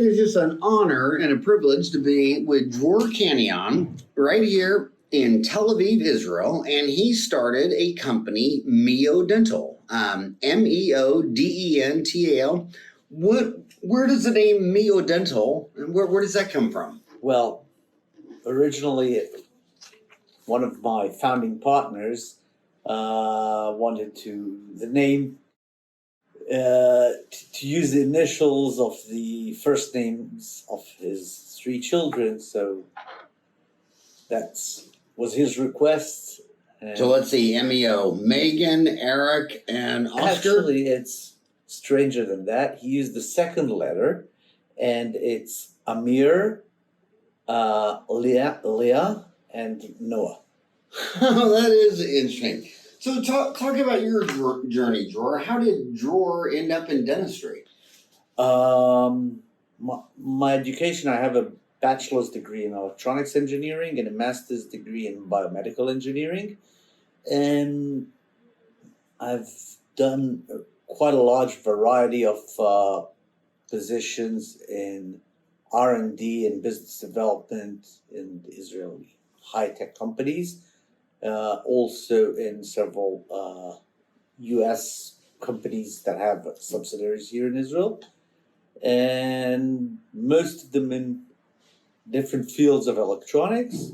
is just an honor and a privilege to be with Dror Kanion right here in Tel Aviv, Israel, and he started a company, Meodental, Meodental. Where does the name Meodental, and where does that come from? Well, originally, one of my founding partners wanted the name to use the initials of the first names of his 3 children, so that was his request. So let's see, MEO, Megan, Eric, and Oscar? Actually, it's stranger than that. He used the second letter, and it's Amir, Leah, and Noah. That is interesting. So talk about your journey, Dror. How did Dror end up in dentistry? My education, I have a bachelor's degree in electronics engineering and a master's degree in biomedical engineering. And I've done quite a large variety of positions in R&D and business development in Israeli high-tech companies. Also in several U.S. companies that have subsidiaries here in Israel, and most of them in different fields of electronics,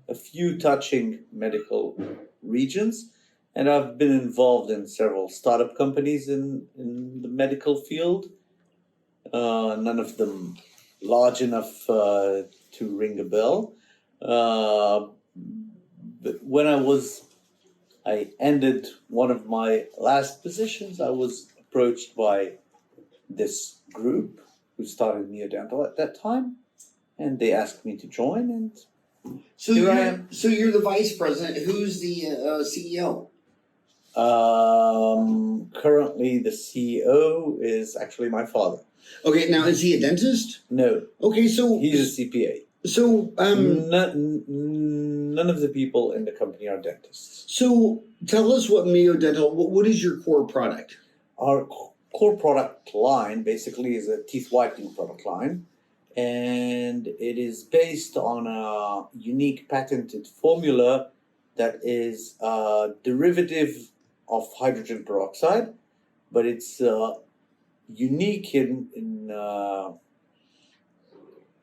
a few touching medical regions, and I've been involved in several startup companies in the medical field, none of them large enough to ring a bell. But when I ended one of my last positions, I was approached by this group who started Meodental at that time, and they asked me to join, and here I am. So you're the vice president. Who's the CEO? Currently, the CEO is actually my father. Okay, now is he a dentist? No. Okay, so he's a CPA. So none of the people in the company are dentists. So tell us what Meodental. What is your core product? Our core product line basically is a teeth whitening product line, and it is based on a unique patented formula that is a derivative of hydrogen peroxide, but it's unique in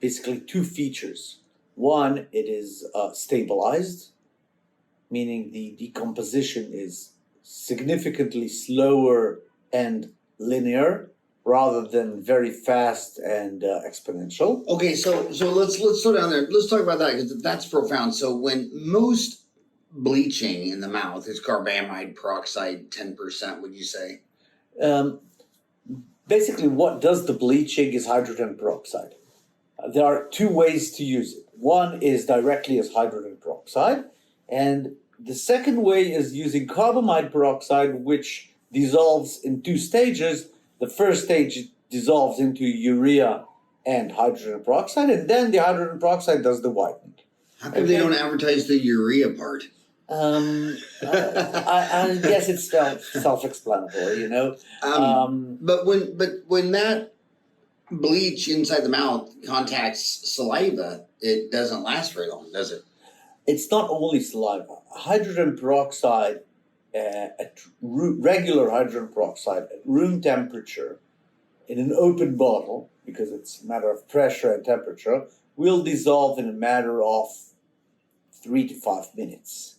basically 2 features. One, it is stabilized, meaning the decomposition is significantly slower and linear rather than very fast and exponential. Okay, so let's slow down there. Let's talk about that because that's profound. So when most bleaching in the mouth is carbamide peroxide 10%, would you say? Basically, what does the bleaching is hydrogen peroxide. There are 2 ways to use it. One is directly as hydrogen peroxide, and the second way is using carbamide peroxide, which dissolves in 2 stages. The first stage dissolves into urea and hydrogen peroxide, and then the hydrogen peroxide does the whitening. How come they don't advertise the urea part? I guess it's self-explanatory, you know. But when that bleach inside the mouth contacts saliva, it doesn't last very long, does it? It's not only saliva. Hydrogen peroxide, regular hydrogen peroxide at room temperature in an open bottle, because it's a matter of pressure and temperature, will dissolve in a matter of 3 to 5 minutes.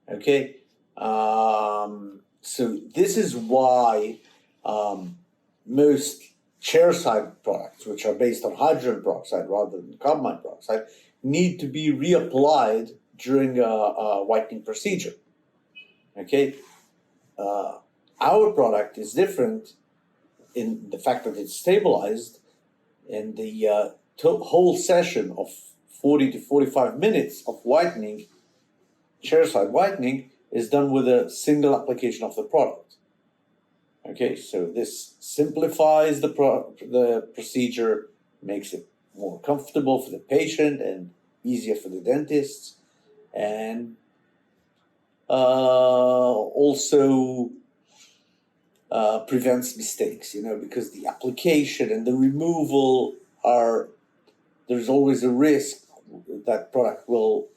Okay? So this is why most chairside products, which are based on hydrogen peroxide rather than carbamide peroxide, need to be reapplied during a whitening procedure. Okay? Our product is different in the fact that it's stabilized, and the whole session of 40 to 45 minutes of whitening, chairside whitening, is done with a single application of the product. Okay, so this simplifies the procedure, makes it more comfortable for the patient and easier for the dentists, and also prevents mistakes, you know, because the application and the removal there's always a risk that product will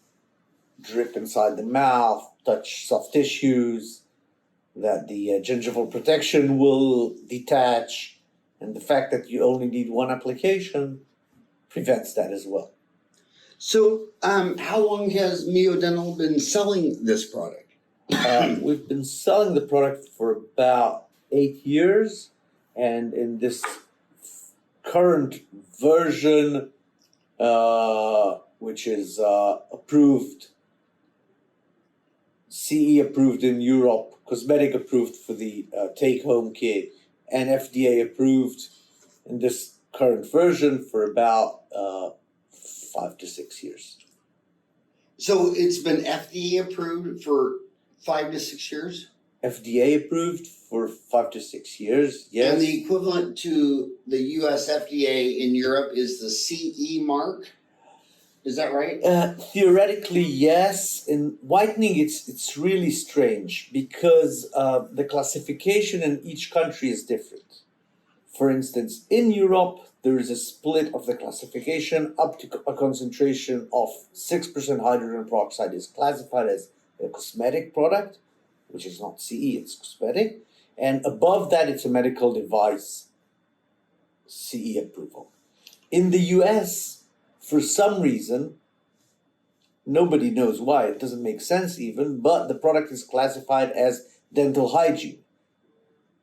drip inside the mouth, touch soft tissues, that the gingival protection will detach, and the fact that you only need one application prevents that as well. So, how long has Meodental been selling this product? We've been selling the product for about 8 years, and in this current version, which is approved, CE approved in Europe, cosmetic approved for the take-home kit, and FDA approved in this current version for about 5 to 6 years. So it's been FDA approved for 5 to 6 years? FDA approved for 5 to 6 years, yes. And the equivalent to the US FDA in Europe is the CE mark? Is that right? Theoretically, yes. In whitening, it's really strange because the classification in each country is different. For instance, in Europe, there is a split of the classification up to a concentration of 6% hydrogen peroxide is classified as a cosmetic product, which is not CE, it's cosmetic. And above that, it's a medical device CE approval. In the US, for some reason, nobody knows why, it doesn't make sense even, but the product is classified as dental hygiene,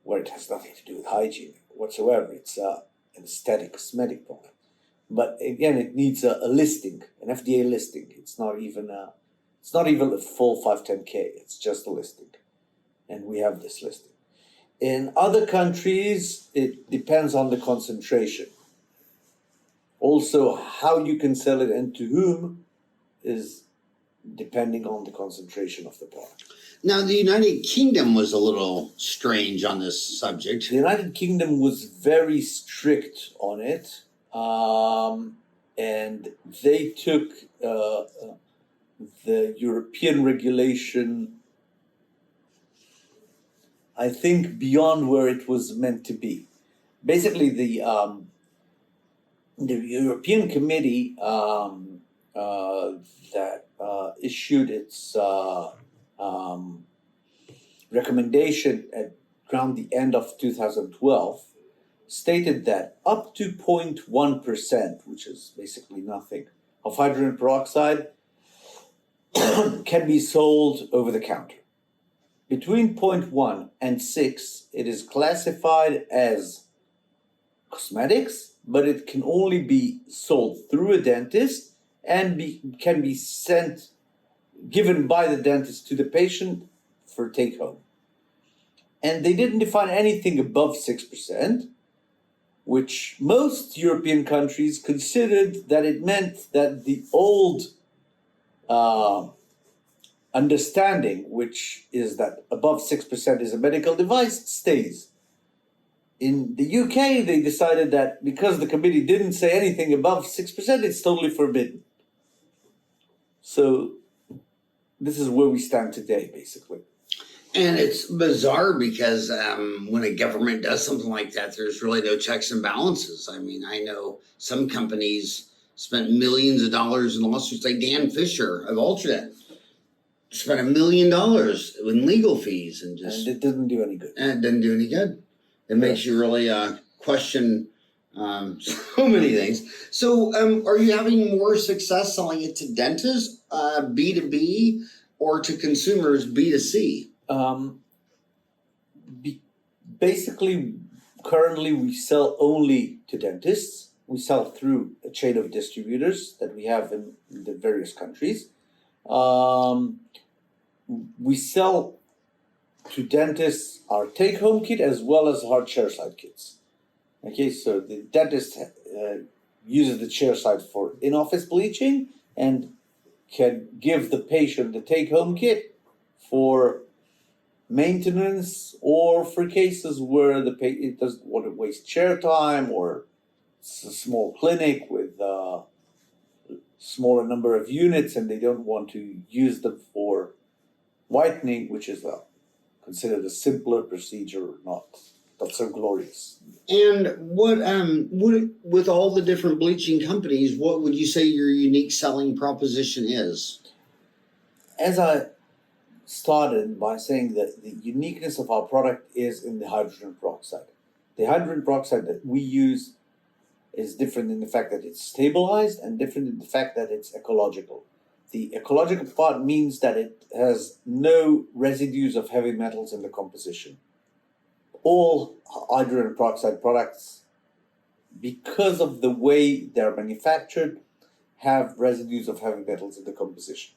where it has nothing to do with hygiene whatsoever. It's an aesthetic cosmetic product. But again, it needs a listing, an FDA listing. It's not even a full 510K, it's just a listing. And we have this listing. In other countries, it depends on the concentration. Also, how you can sell it and to whom is depending on the concentration of the product. Now, the United Kingdom was a little strange on this subject. The United Kingdom was very strict on it, and they took the European regulation, I think, beyond where it was meant to be. Basically, the European Committee that issued its recommendation at around the end of 2012 stated that up to 0.1%, which is basically nothing, of hydrogen peroxide can be sold over the counter. Between 0.1 and 6, it is classified as cosmetics, but it can only be sold through a dentist and can be given by the dentist to the patient for take home. And they didn't define anything above 6%, which most European countries considered that it meant that the old understanding, which is that above 6% is a medical device, stays. In the UK, they decided that because the committee didn't say anything above 6%, it's totally forbidden. So this is where we stand today, basically. And it's bizarre because when a government does something like that, there's really no checks and balances. I mean, I know some companies spent millions of dollars in lawsuits, like Dan Fisher of Ultradent spent $1 million in legal fees, and it didn't do any good. And it didn't do any good. It makes you really question so many things. So, are you having more success selling it to dentists, B2B, or to consumers, B2C? Basically, currently we sell only to dentists. We sell through a chain of distributors that we have in the various countries. We sell to dentists our take-home kit as well as hard chairside kits. Okay, so the dentist uses the chairside for in-office bleaching and can give the patient the take-home kit for maintenance or for cases where it doesn't want to waste chair time, or it's a small clinic with a smaller number of units and they don't want to use them for whitening, which is considered a simpler procedure, not not so glorious. And what with all the different bleaching companies, what would you say your unique selling proposition is? As I started by saying that the uniqueness of our product is in the hydrogen peroxide. The hydrogen peroxide that we use is different in the fact that it's stabilized and different in the fact that it's ecological. The ecological part means that it has no residues of heavy metals in the composition. All hydrogen peroxide products, because of the way they're manufactured, have residues of heavy metals in the composition.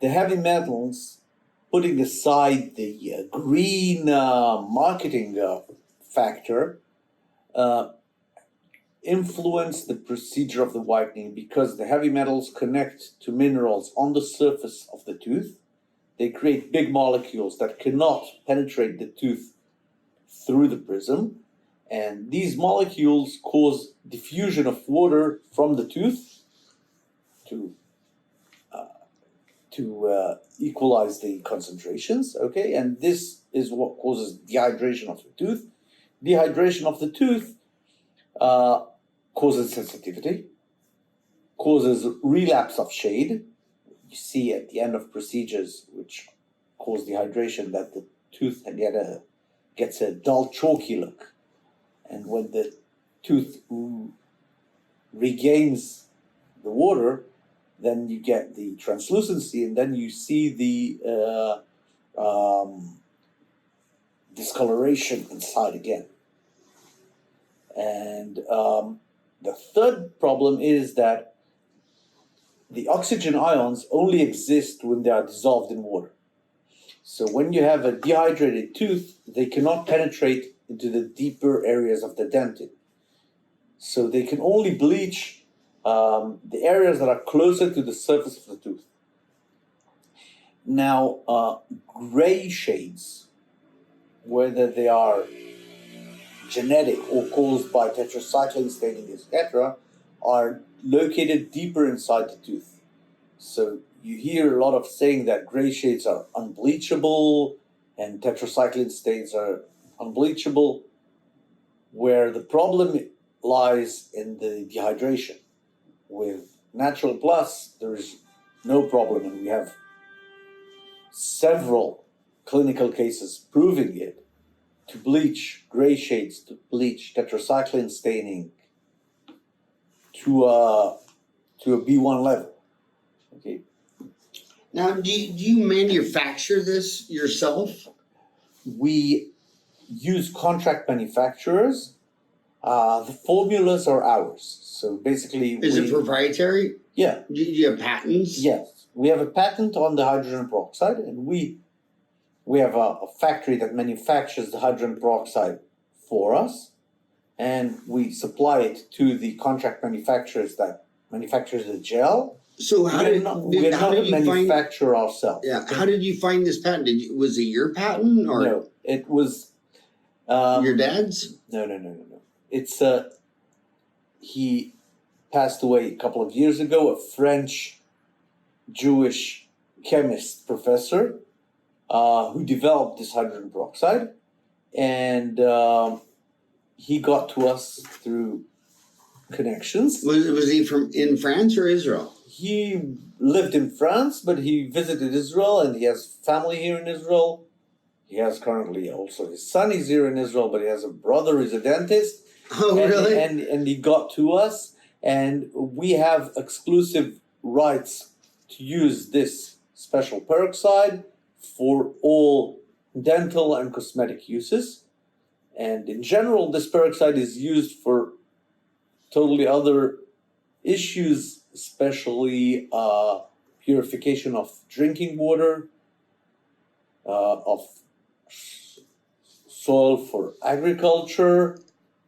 The heavy metals, putting aside the green marketing factor, influence the procedure of the whitening because the heavy metals connect to minerals on the surface of the tooth. They create big molecules that cannot penetrate the tooth through the prism, and these molecules cause diffusion of water from the tooth to equalize the concentrations, okay? And this is what causes dehydration of the tooth. Dehydration of the tooth causes sensitivity, causes relapse of shade. You see at the end of procedures which cause dehydration that the tooth gets a dull, chalky look. And when the tooth regains the water, then you get the translucency, and then you see the discoloration inside again. And the third problem is that the oxygen ions only exist when they are dissolved in water. So when you have a dehydrated tooth, they cannot penetrate into the deeper areas of the dentin. So they can only bleach the areas that are closer to the surface of the tooth. Now, gray shades, whether they are genetic or caused by tetracycline staining, etc., are located deeper inside the tooth. So you hear a lot of saying that gray shades are unbleachable and tetracycline stains are unbleachable, where the problem lies in the dehydration. With Natural Plus, there is no problem, and we have several clinical cases proving it, to bleach gray shades, to bleach tetracycline staining to a B1 level. Okay. Now, do you manufacture this yourself? We use contract manufacturers. The formulas are ours. So basically, Is it proprietary? Yeah. Do you have patents? Yes. We have a patent on the hydrogen peroxide, and we have a factory that manufactures the hydrogen peroxide for us, and we supply it to the contract manufacturers that manufactures the gel. So we are not a manufacturer ourselves. Yeah. How did you find this patent? Was it your patent or no? It was your dad's? No. It's he passed away a couple of years ago. A French Jewish chemist professor who developed this hydrogen peroxide, and he got to us through connections. Was he in France or Israel? He lived in France, but he visited Israel, and he has family here in Israel. He has currently also his son is here in Israel, but he has a brother who's a dentist. Oh, really? And he got to us, and we have exclusive rights to use this special peroxide for all dental and cosmetic uses. And in general, this peroxide is used for totally other issues, especially purification of drinking water, of soil for agriculture.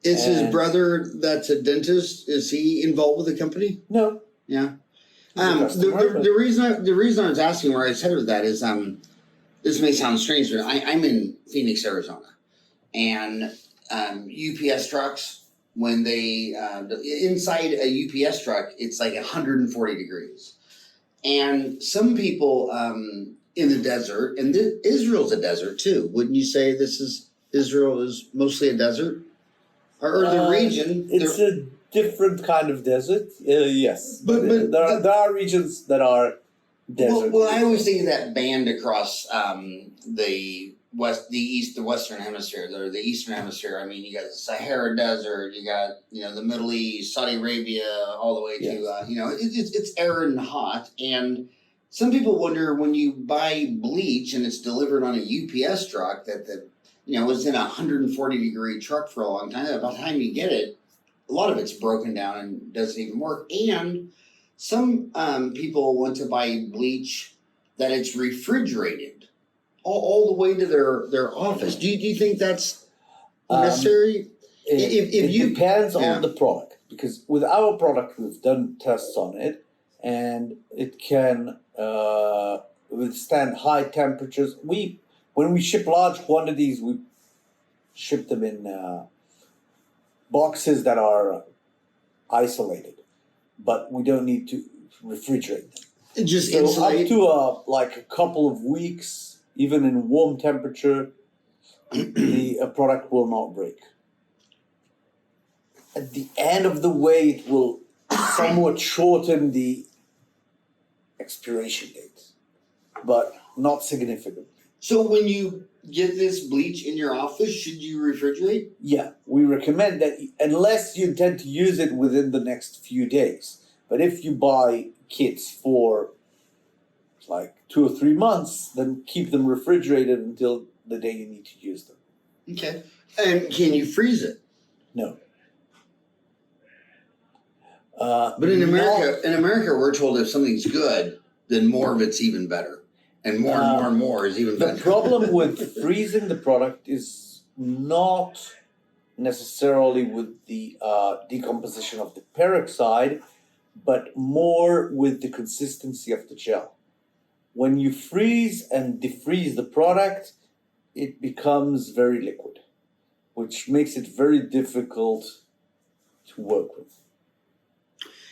Is his brother that's a dentist? Is he involved with the company? No. Yeah. The reason I was asking where I was headed with that is this may sound strange, but I'm in Phoenix, Arizona, and UPS trucks, when they inside a UPS truck, it's like 140 degrees, and some people in the desert, and Israel's a desert too. Wouldn't you say this is Israel is mostly a desert? Or the region? It's a different kind of desert, yes. But There are regions that are desert. Well, I always think of that band across the Western Hemisphere, or the Eastern Hemisphere. I mean, you got the Sahara Desert, you got the Middle East, Saudi Arabia, all the way to it's arid and hot. And some people wonder when you buy bleach and it's delivered on a UPS truck that was in a 140-degree truck for a long time. By the time you get it, a lot of it's broken down and doesn't even work. And some people want to buy bleach that it's refrigerated all the way to their office. Do you think that's necessary? It depends on the product, because with our product we've done tests on it, and it can withstand high temperatures. When we ship large quantities, we ship them in boxes that are isolated, but we don't need to refrigerate them. Just so insulate. Up to like a couple of weeks, even in warm temperature, the product will not break. At the end of the way, it will somewhat shorten the expiration date, but not significantly. So when you get this bleach in your office, should you refrigerate? Yeah, we recommend that unless you intend to use it within the next few days. But if you buy kits for like 2 or 3 months, then keep them refrigerated until the day you need to use them. Okay. And can you freeze it? No. But in America, we're told if something's good, then more of it's even better. And more and more and more is even better. The problem with freezing the product is not necessarily with the decomposition of the peroxide, but more with the consistency of the gel. When you freeze and defreeze the product, it becomes very liquid, which makes it very difficult to work with.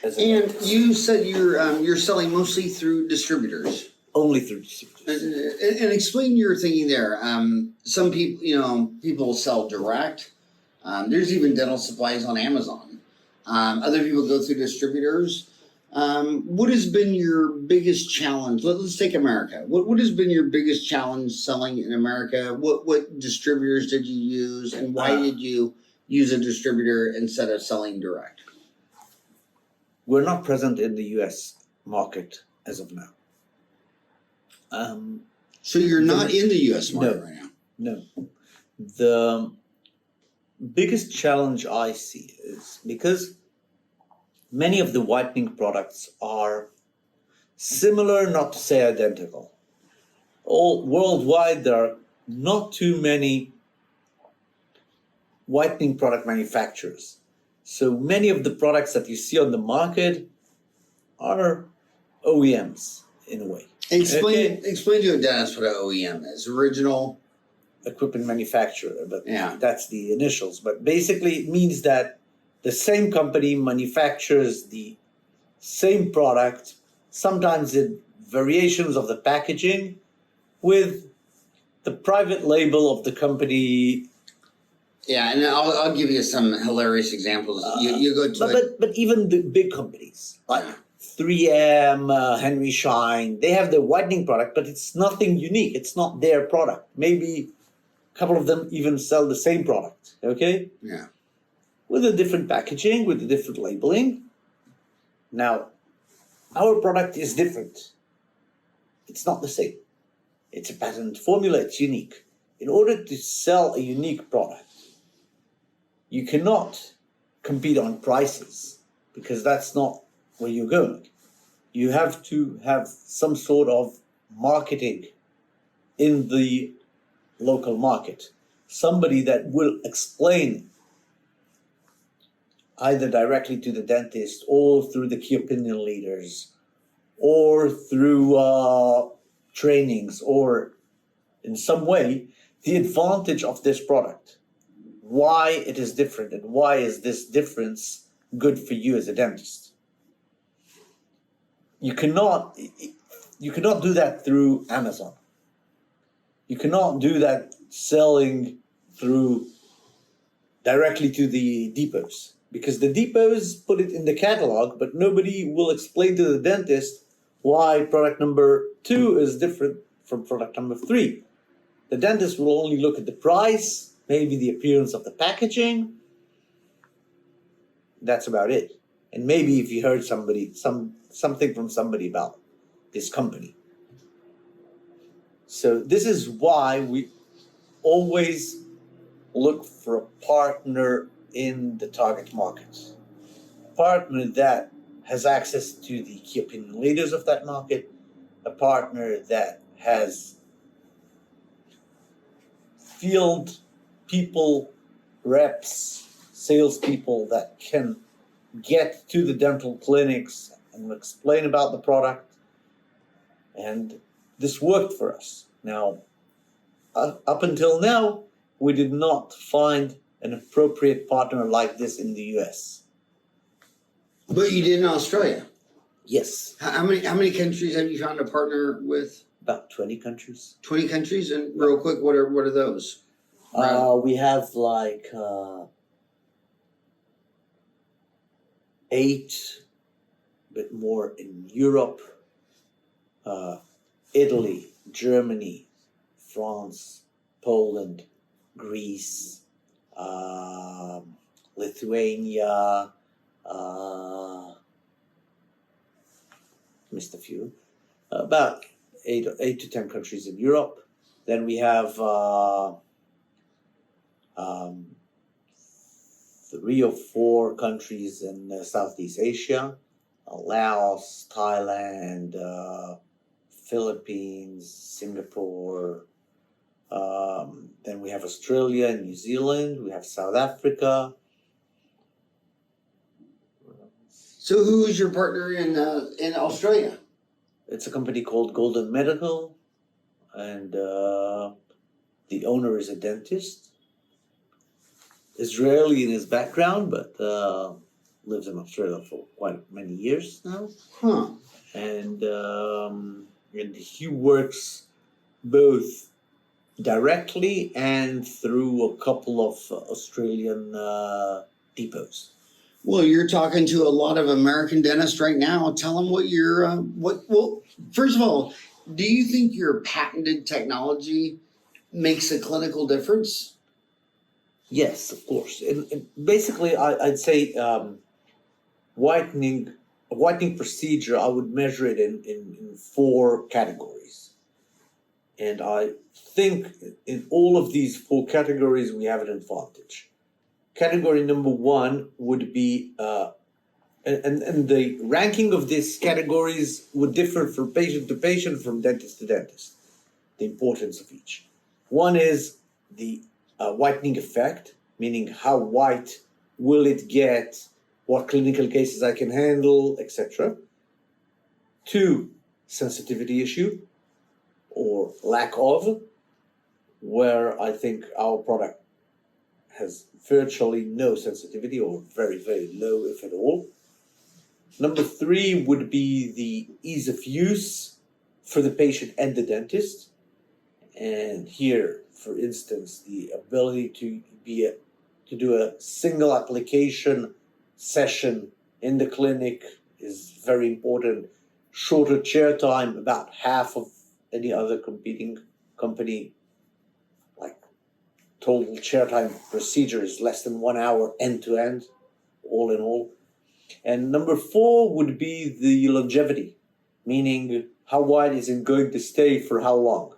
And you said you're selling mostly through distributors. Only through distributors. And explain your thinking there. Some people, people sell direct. There's even dental supplies on Amazon. Other people go through distributors. What has been your biggest challenge? Let's take America. What has been your biggest challenge selling in America? What distributors did you use, and why did you use a distributor instead of selling direct? We're not present in the U.S. market as of now. So you're not in the U.S. market right now? No. The biggest challenge I see is because many of the whitening products are similar, not to say identical. All worldwide, there are not too many whitening product manufacturers. So many of the products that you see on the market are OEMs in a way. Explain to a dentist what an OEM is. Original equipment manufacturer, but that's the initials. But basically it means that the same company manufactures the same product, sometimes in variations of the packaging, with the private label of the company. Yeah, and I'll give you some hilarious examples. You go to but even the big companies like 3M, Henry Schein, they have the whitening product, but it's nothing unique. It's not their product. Maybe a couple of them even sell the same product, okay? Yeah. With a different packaging, with a different labeling. Now, our product is different. It's not the same. It's a patent formula, it's unique. In order to sell a unique product, you cannot compete on prices because that's not where you're going. You have to have some sort of marketing in the local market. Somebody that will explain either directly to the dentist or through the key opinion leaders or through trainings or in some way the advantage of this product, why it is different and why is this difference good for you as a dentist. You cannot do that through Amazon. You cannot do that selling through directly to the depots, because the depots put it in the catalog, but nobody will explain to the dentist why product number 2 is different from product number 3. The dentist will only look at the price, maybe the appearance of the packaging. That's about it. And maybe if you heard something from somebody about this company. So this is why we always look for a partner in the target markets. A partner that has access to the key opinion leaders of that market, a partner that has field people, reps, salespeople that can get to the dental clinics and explain about the product. And this worked for us. Now, up until now, we did not find an appropriate partner like this in the US. But you did in Australia. Yes, How many countries have you found a partner with? about 20 countries. 20 countries? And real quick, what are those? We have like 8, but more in Europe, Italy, Germany, France, Poland, Greece, Lithuania, missed a few, about 8 to 10 countries in Europe. Then we have 3 or 4 countries in Southeast Asia, Laos, Thailand, Philippines, Singapore. Then we have Australia and New Zealand. We have South Africa. So who is your partner in Australia? It's a company called Golden Medical, and the owner is a dentist. Israeli in his background, but lives in Australia for quite many years now. Huh. And he works both directly and through a couple of Australian depots. Well, you're talking to a lot of American dentists right now. Tell them what you're, well, first of all, do you think your patented technology makes a clinical difference? Yes, of course. And basically, I'd say whitening procedure, I would measure it in 4 categories. And I think in all of these 4 categories, we have an advantage. Category number 1 would be, and the ranking of these categories would differ from patient to patient, from dentist to dentist, the importance of each. One is the whitening effect, meaning how white will it get, what clinical cases I can handle, etc. 2, sensitivity issue or lack of, where I think our product has virtually no sensitivity or very, very low, if at all. Number 3 would be the ease of use for the patient and the dentist. And here, for instance, the ability to do a single application session in the clinic is very important. Shorter chair time, about half of any other competing company. Like total chair time procedure is less than 1 hour end to end, all in all. And number 4 would be the longevity, meaning how wide is it going to stay for how long.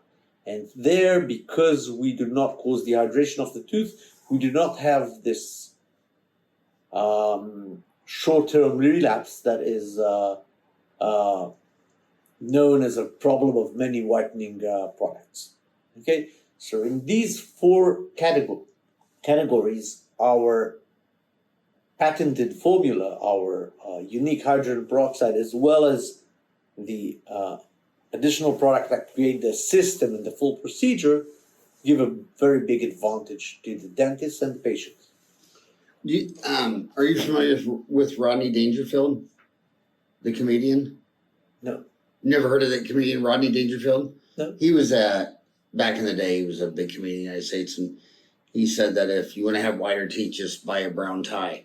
And there, because we do not cause dehydration of the tooth, we do not have this short-term relapse that is known as a problem of many whitening products. Okay, so in these 4 categories, our patented formula, our unique hydrogen peroxide, as well as the additional product that create the system and the full procedure, give a very big advantage to the dentist and the patient. Are you familiar with Rodney Dangerfield, the comedian? No. Never heard of that comedian, Rodney Dangerfield? No. He was back in the day, he was a big comedian in the United States, and He said that if you want to have whiter teeth, just buy a brown tie.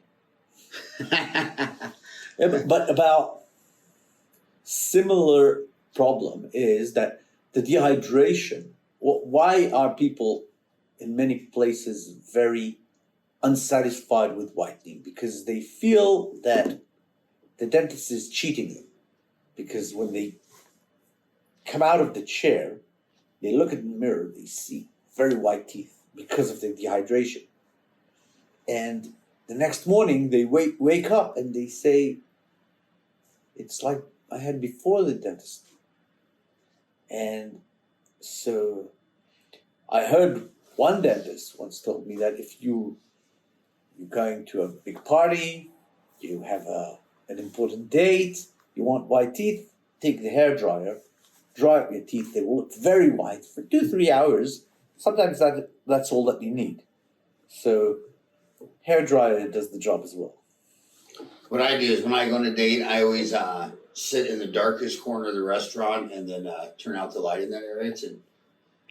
Yeah, but about similar problem is that the dehydration. Why are people in many places very unsatisfied with whitening? Because they feel that the dentist is cheating them. Because when they come out of the chair, they look in the mirror, they see very white teeth because of the dehydration. And the next morning they wake up and they say, it's like I had before the dentist. And so I heard one dentist once told me that if you're going to a big party, you have an important date, you want white teeth, take the hair dryer, dry up your teeth. They will look very white for 2-3 hours. Sometimes that's all that you need. So hair dryer does the job as well. What I do is when I go on a date, I always sit in the darkest corner of the restaurant and then turn out the light in that area.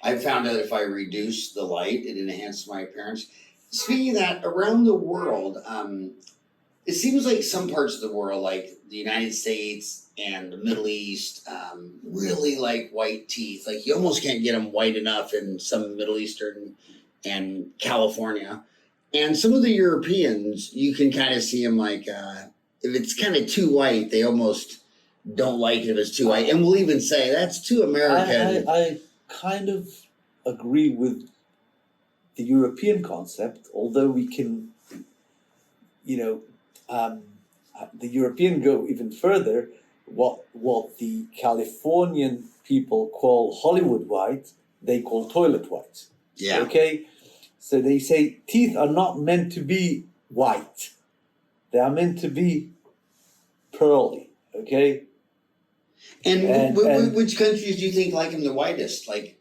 I found out if I reduce the light, it enhances my appearance. Speaking of that, around the world, it seems like some parts of the world, like the United States and the Middle East, really like white teeth. Like you almost can't get them white enough in some Middle Eastern and California. And some of the Europeans, you can kind of see them like, if it's kind of too white, they almost don't like it if it's too white. And we'll even say, that's too American. I kind of agree with the European concept, although we can, the European go even further. What the Californian people call Hollywood white, they call toilet white. Yeah. Okay? So they say teeth are not meant to be white. They are meant to be pearly, okay? And which countries do you think like them the whitest? Like,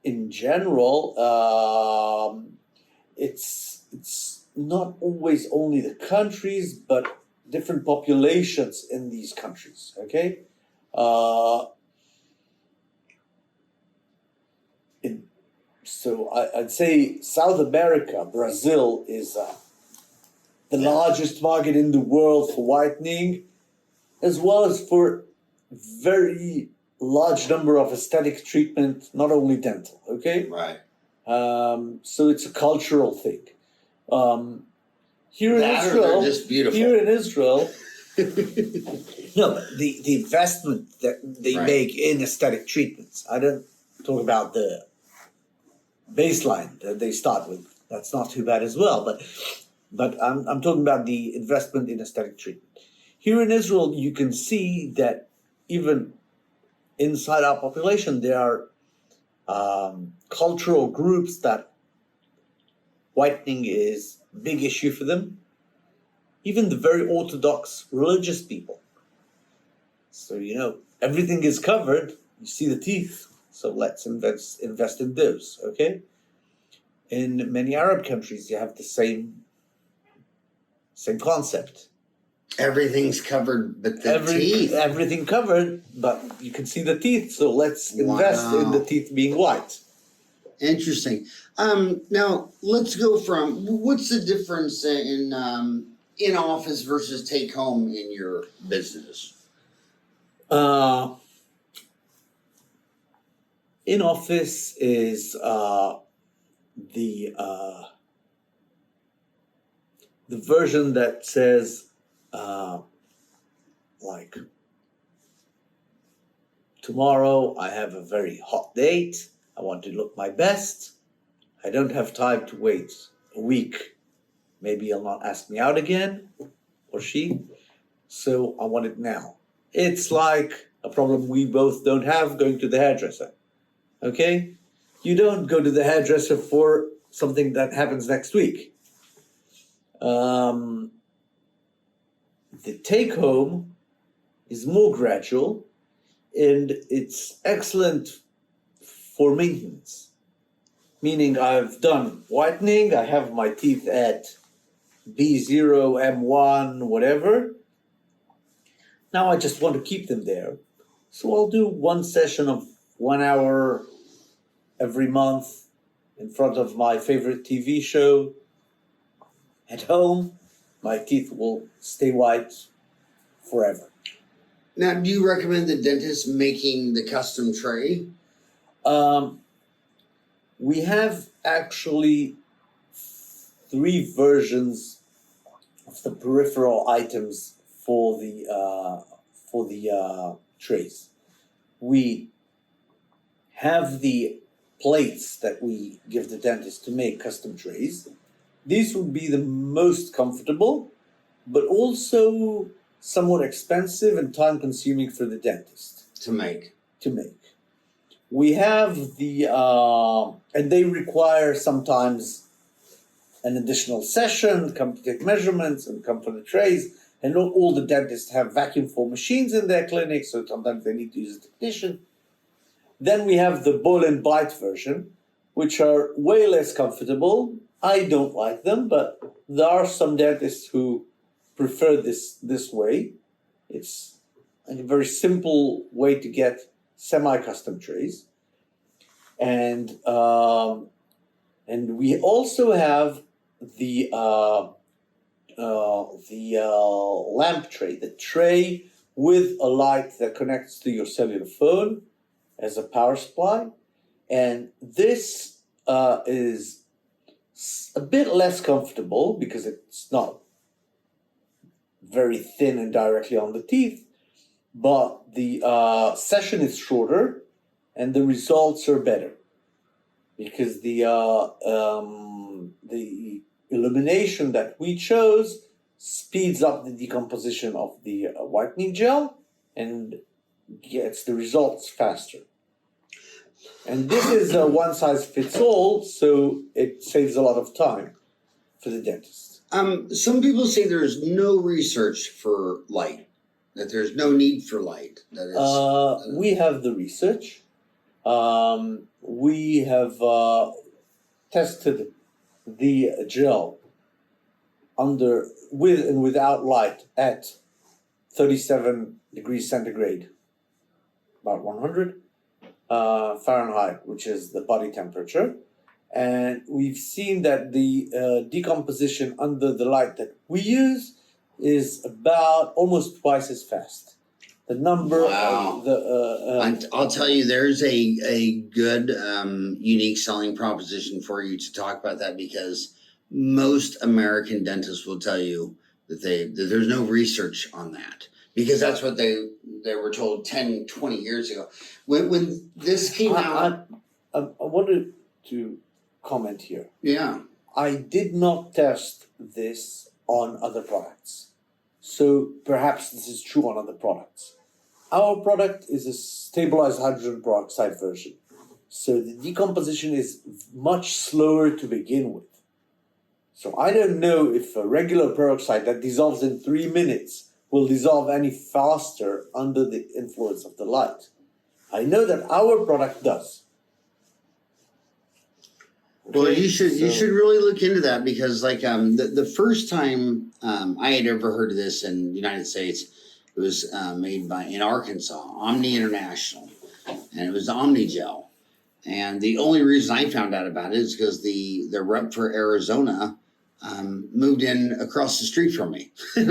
in general, it's not always only the countries, but different populations in these countries, okay? So I'd say South America, Brazil is the largest market in the world for whitening, as well as for very large number of aesthetic treatment, not only dental, okay? right. So it's a cultural thing. Here in That or Israel, they're just beautiful. here in Israel, no, but the investment that they Right. make in aesthetic treatments. I don't talk about the baseline that they start with. That's not too bad as well. But I'm talking about the investment in aesthetic treatment. Here in Israel, you can see that even inside our population, there are cultural groups that whitening is a big issue for them. Even the very orthodox religious people. So, everything is covered. You see the teeth. So let's invest in those, okay? In many Arab countries, you have the same concept. Everything's covered but the teeth. Everything covered, but you can see the teeth. So let's invest in the teeth being white. Interesting. Now let's go from what's the difference in office versus take home in your business? In office is the version that says like tomorrow I have a very hot date. I want to look my best. I don't have time to wait a week. Maybe he'll not ask me out again, or she. So I want it now. It's like a problem we both don't have going to the hairdresser. Okay? You don't go to the hairdresser for something that happens next week. The take home is more gradual and it's excellent for maintenance. Meaning I've done whitening, I have my teeth at B0, M1, whatever. Now I just want to keep them there. So I'll do one session of 1 hour every month in front of my favorite TV show at home, my teeth will stay white forever. Now, do you recommend the dentist making the custom tray? We have actually 3 versions of the peripheral items for the trays. We have the plates that we give the dentist to make custom trays. These would be the most comfortable, but also somewhat expensive and time-consuming for the dentist To make. We have the and they require sometimes an additional session, come to take measurements and come for the trays. And not all the dentists have vacuum form machines in their clinic, so sometimes they need to use a technician. Then we have the boil and bite version, which are way less comfortable. I don't like them, but there are some dentists who prefer this way. It's a very simple way to get semi-custom trays. And we also have the lamp tray, the tray with a light that connects to your cellular phone as a power supply. And this is a bit less comfortable because it's not very thin and directly on the teeth, but the session is shorter and the results are better because the illumination that we chose speeds up the decomposition of the whitening gel and gets the results faster. And this is a one-size-fits-all, so it saves a lot of time for the dentist. Some people say there's no research for light, that there's no need for light. That is, we have the research. We have tested the gel with and without light at 37 degrees centigrade, about 100 Fahrenheit, which is the body temperature. And we've seen that the decomposition under the light that we use is about almost twice as fast. The number of the I'll tell you, there's a good unique selling proposition for you to talk about that, because most American dentists will tell you that there's no research on that, because that's what they were told 10, 20 years ago. When this came out. I wanted to comment here. Yeah. I did not test this on other products. So perhaps this is true on other products. Our product is a stabilized hydrogen peroxide version. So the decomposition is much slower to begin with. So I don't know if a regular peroxide that dissolves in 3 minutes will dissolve any faster under the influence of the light. I know that our product does. Okay, Well, you should really look into that, because like the first time I had ever heard of this in the United States, it was made in Arkansas, Omni International, and it was Omnigel. And the only reason I found out about it is because the rep for Arizona moved in across the street from me. And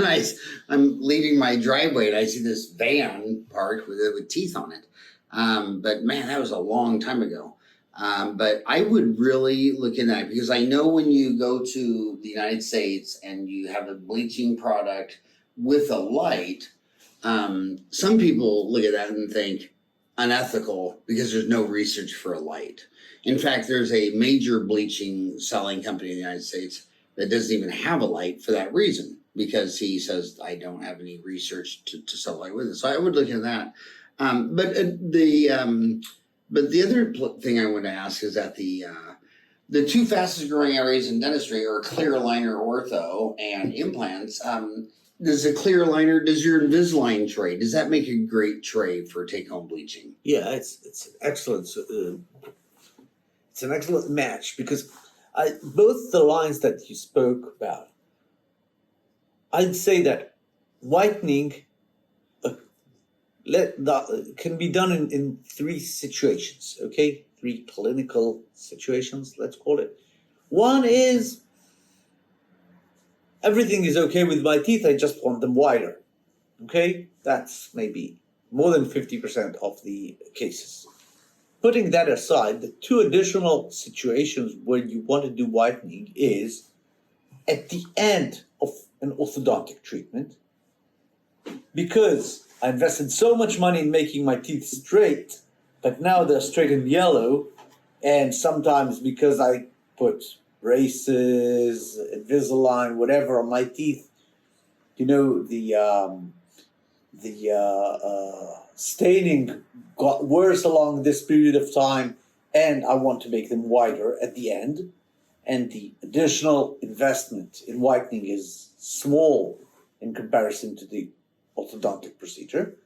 I'm leaving my driveway and I see this van parked with teeth on it. But man, that was a long time ago. But I would really look into that, because I know when you go to the United States and you have a bleaching product with a light, some people look at that and think unethical because there's no research for a light. In fact, there's a major bleaching selling company in the United States that doesn't even have a light for that reason, because he says, I don't have any research to sell light with it. So I would look at that. But the other thing I want to ask is that the 2 fastest growing areas in dentistry are clear aligner ortho and implants. Does your Invisalign tray, does that make a great tray for take-home bleaching? Yeah, it's excellent. It's an excellent match, because both the lines that you spoke about, I'd say that whitening can be done in 3 situations, okay? three clinical situations, let's call it. One is everything is okay with my teeth, I just want them wider. Okay, that's maybe more than 50% of the cases. Putting that aside, the two additional situations where you want to do whitening is at the end of an orthodontic treatment, because I invested so much money in making my teeth straight, but now they're straight and yellow, and sometimes because I put braces, Invisalign, whatever on my teeth, you know, the staining got worse along this period of time, and I want to make them wider at the end. And the additional investment in whitening is small in comparison to the orthodontic procedure.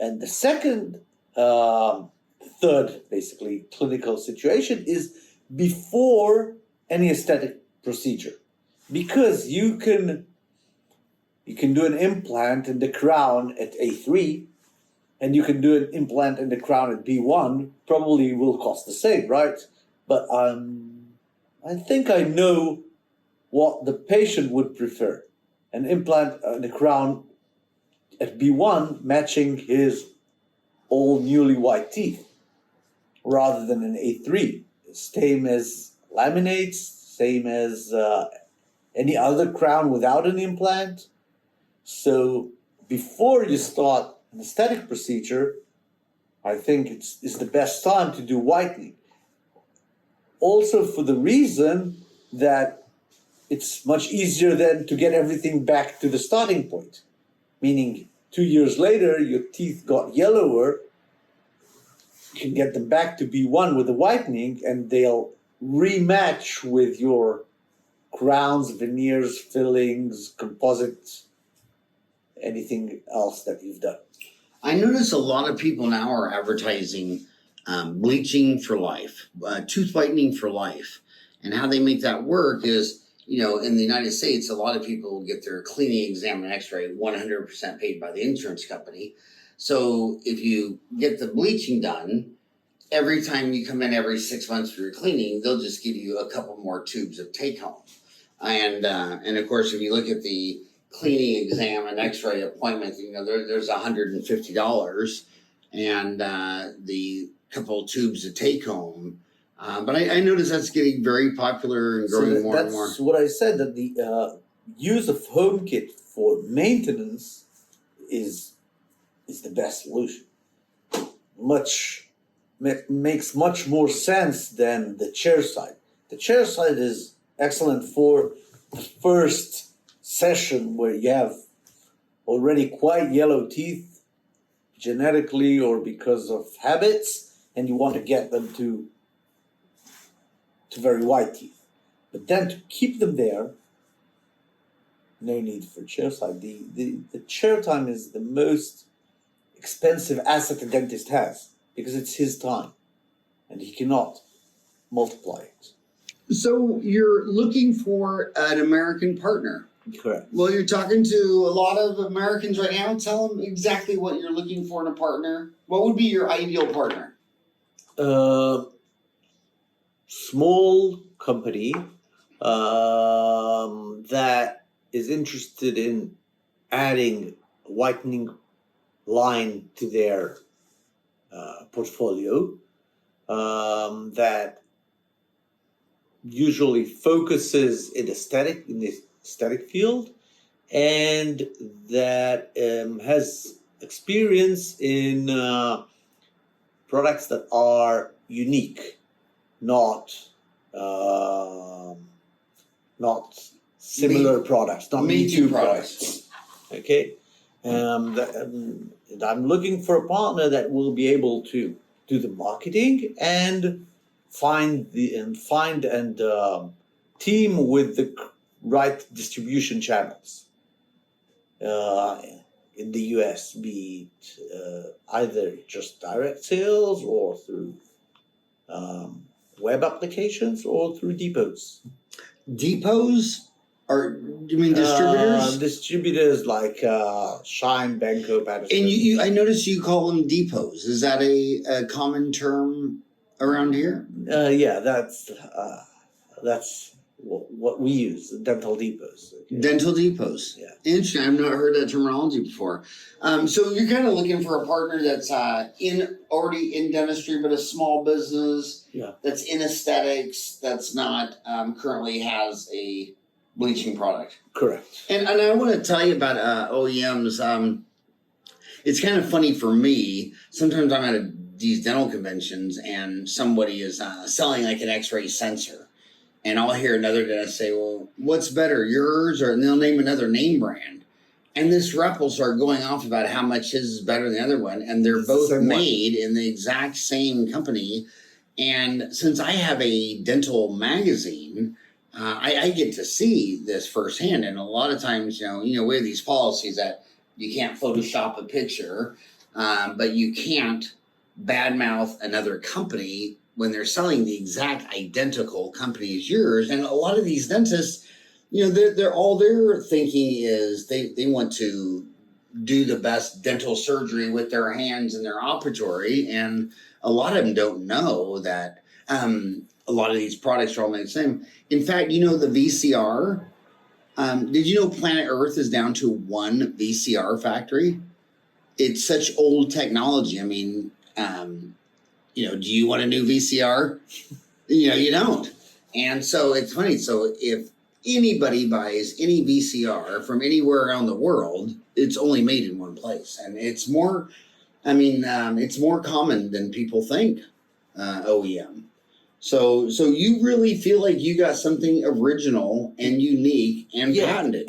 And the second, third, basically, clinical situation is before any aesthetic procedure. Because you can do an implant in the crown at A3, and you can do an implant in the crown at B1, probably will cost the same, right? But I think I know what the patient would prefer. An implant in the crown at B1 matching his all newly white teeth, rather than an A3. Same as laminates, same as any other crown without an implant. So before you start an aesthetic procedure, I think it's the best time to do whitening. Also for the reason that it's much easier then to get everything back to the starting point. Meaning 2 years later, your teeth got yellower, you can get them back to B1 with the whitening, and they'll rematch with your crowns, veneers, fillings, composites, anything else that you've done. I notice a lot of people now are advertising bleaching for life, tooth whitening for life. And how they make that work is, you know, in the United States, a lot of people get their cleaning exam and x-ray 100% paid by the insurance company. So if you get the bleaching done, every time you come in every 6 months for your cleaning, they'll just give you a couple more tubes of take home. And of course, if you look at the cleaning exam and x-ray appointment, you know, there's $150 and the couple tubes of take home. But I notice that's getting very popular and growing more and more. That's what I said, that the use of home kit for maintenance is the best solution. Makes much more sense than the chair side. The chair side is excellent for the first session where you have already quite yellow teeth, genetically or because of habits, and you want to get them to very white teeth. But then to keep them there, no need for chair side. The chair time is the most expensive asset a dentist has, because it's his time and he cannot multiply it. So you're looking for an American partner. Correct. Well, you're talking to a lot of Americans right now. Tell them exactly what you're looking for in a partner. What would be your ideal partner? Small company that is interested in adding a whitening line to their portfolio, that usually focuses in the aesthetic field, and that has experience in products that are unique, not similar products, not me too products. Okay, and I'm looking for a partner that will be able to do the marketing and find and team with the right distribution channels in the US, be it either just direct sales or through web applications or through depots. Depots? Or you mean distributors? Distributors like Shine, Benko, Patterson. And I noticed you call them depots. Is that a common term around here? Yeah, that's what we use, the dental depots. Okay? Dental depots. Yeah. Interesting. I've not heard that terminology before. So you're kind of looking for a partner that's already in dentistry, but a small business. Yeah. That's in aesthetics. That's not currently has a bleaching product. Correct. And I want to tell you about OEMs. It's kind of funny for me. Sometimes I'm at these dental conventions and somebody is selling like an X-ray sensor. And I'll hear another dentist say, well, what's better, yours? And they'll name another name brand. And this rep will start going off about how much his is better than the other one. And they're both made in the exact same company. And since I have a dental magazine, I get to see this firsthand. And a lot of times, we have these policies that you can't Photoshop a picture, but you can't badmouth another company when they're selling the exact identical company as yours. And a lot of these dentists, they're all they're thinking is they want to do the best dental surgery with their hands in their operatory. And a lot of them don't know that a lot of these products are all made the same. In fact, the VCR, did you know planet Earth is down to one VCR factory? It's such old technology. I mean, do you want a new VCR? You don't. And so it's funny. So if anybody buys any VCR from anywhere around the world, it's only made in one place. And it's more, it's more common than people think, OEM. So you really feel like you got something original and unique and patented.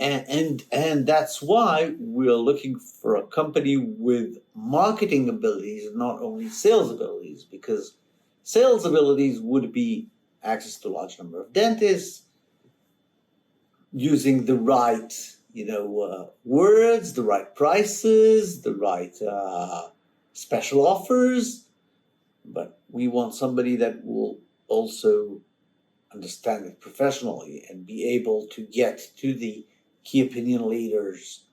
And that's why we're looking for a company with marketing abilities, not only sales abilities, because sales abilities would be access to a large number of dentists, using the right, words, the right prices, the right special offers. But we want somebody that will also understand it professionally and be able to get to the key opinion leaders,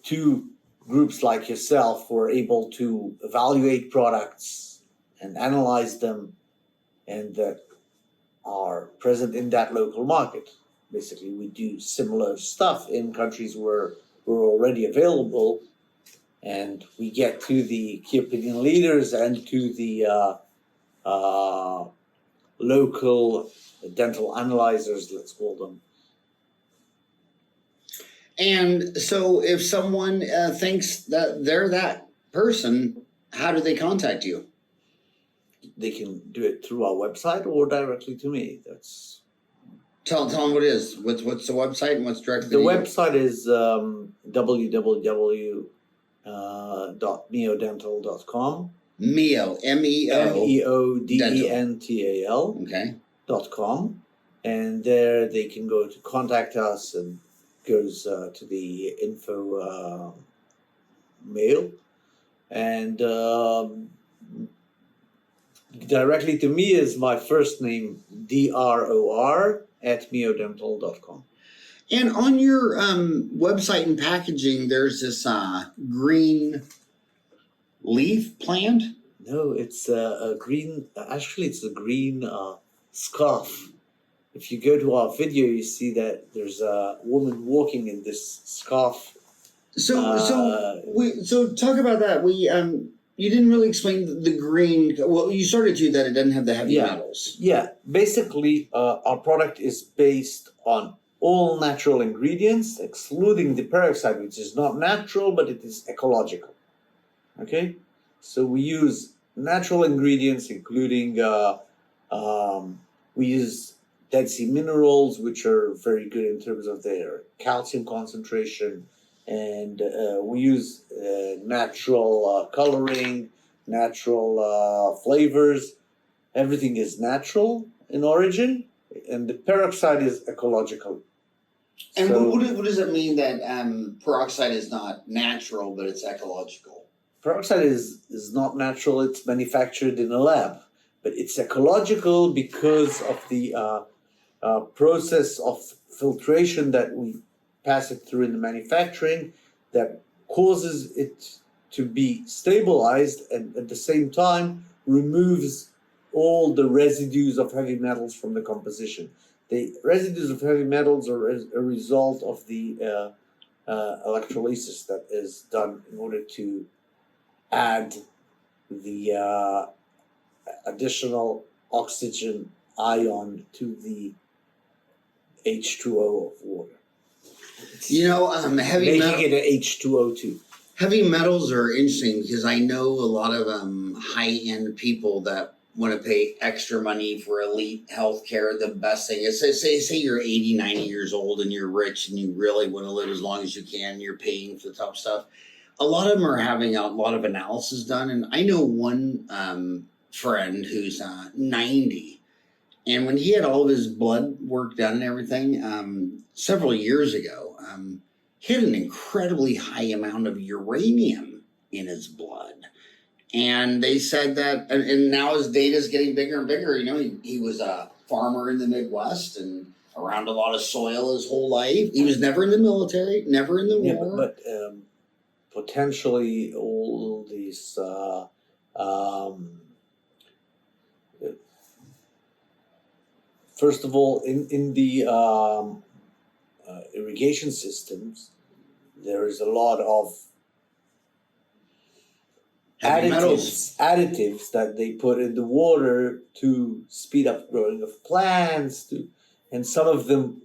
to groups like yourself who are able to evaluate products and analyze them and that are present in that local market. Basically, we do similar stuff in countries where we're already available, and we get to the key opinion leaders and to the local dental analyzers, let's call them. And so if someone thinks that they're that person, how do they contact you? They can do it through our website or directly to me. That's Tell them what it is. What's the website and what's directly to you? The website is www.meodental.com. Meo, MEO. MEODENTAL. Okay. .com, and there they can go to contact us and goes to the info mail, and directly to me is my first name, DROR @meodental.com. And on your website and packaging, there's this green leaf plant. No, it's a green. Actually, it's a green scarf. If you go to our video, you see that there's a woman walking in this scarf. So talk about that. You didn't really explain the green. Well, you started to that it doesn't have the heavy metals. Yeah, basically, our product is based on all natural ingredients, excluding the peroxide, which is not natural, but it is ecological. Okay, so we use natural ingredients, including we use Dead Sea minerals, which are very good in terms of their calcium concentration, and we use natural coloring, natural flavors. Everything is natural in origin, and the peroxide is ecological. And what does it mean that peroxide is not natural, but it's ecological? Peroxide is not natural, it's manufactured in a lab, but it's ecological because of the process of filtration that we pass it through in the manufacturing that causes it to be stabilized and at the same time removes all the residues of heavy metals from the composition. The residues of heavy metals are a result of the electrolysis that is done in order to add the additional oxygen ion to the H2O of water. You know, heavy Making it an H2O2. heavy metals are interesting because I know a lot of high-end people that want to pay extra money for elite healthcare. The best thing is, say you're 80, 90 years old and you're rich and you really want to live as long as you can, you're paying for the top stuff. A lot of them are having a lot of analysis done. And I know one friend who's 90. And when he had all of his blood work done and everything, several years ago, he had an incredibly high amount of uranium in his blood. And they said that, and now his data is getting bigger and bigger. You know, he was a farmer in the Midwest and around a lot of soil his whole life. He was never in the military, never in the war. But potentially all these first of all, in the irrigation systems, there is a lot of additives that they put in the water to speed up growing of plants, and some of them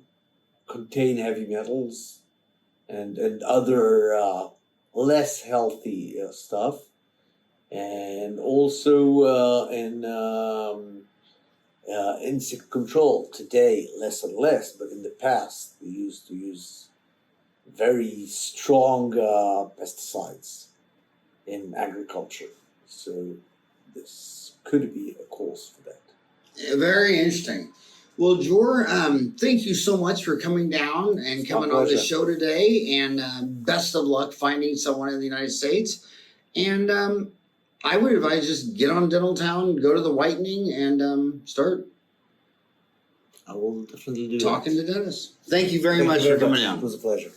contain heavy metals and other less healthy stuff, and also in insect control today less and less, but in the past we used to use very strong pesticides in agriculture, so this could be a cause for that. Very interesting. Well, Dror, thank you so much for coming down and coming on the show today, and best of luck finding someone in the United States. And I would advise just get on Dental Town, go to the Whitening, and start. I will definitely do talking to dentists. Thank you very much for coming down. It was a pleasure.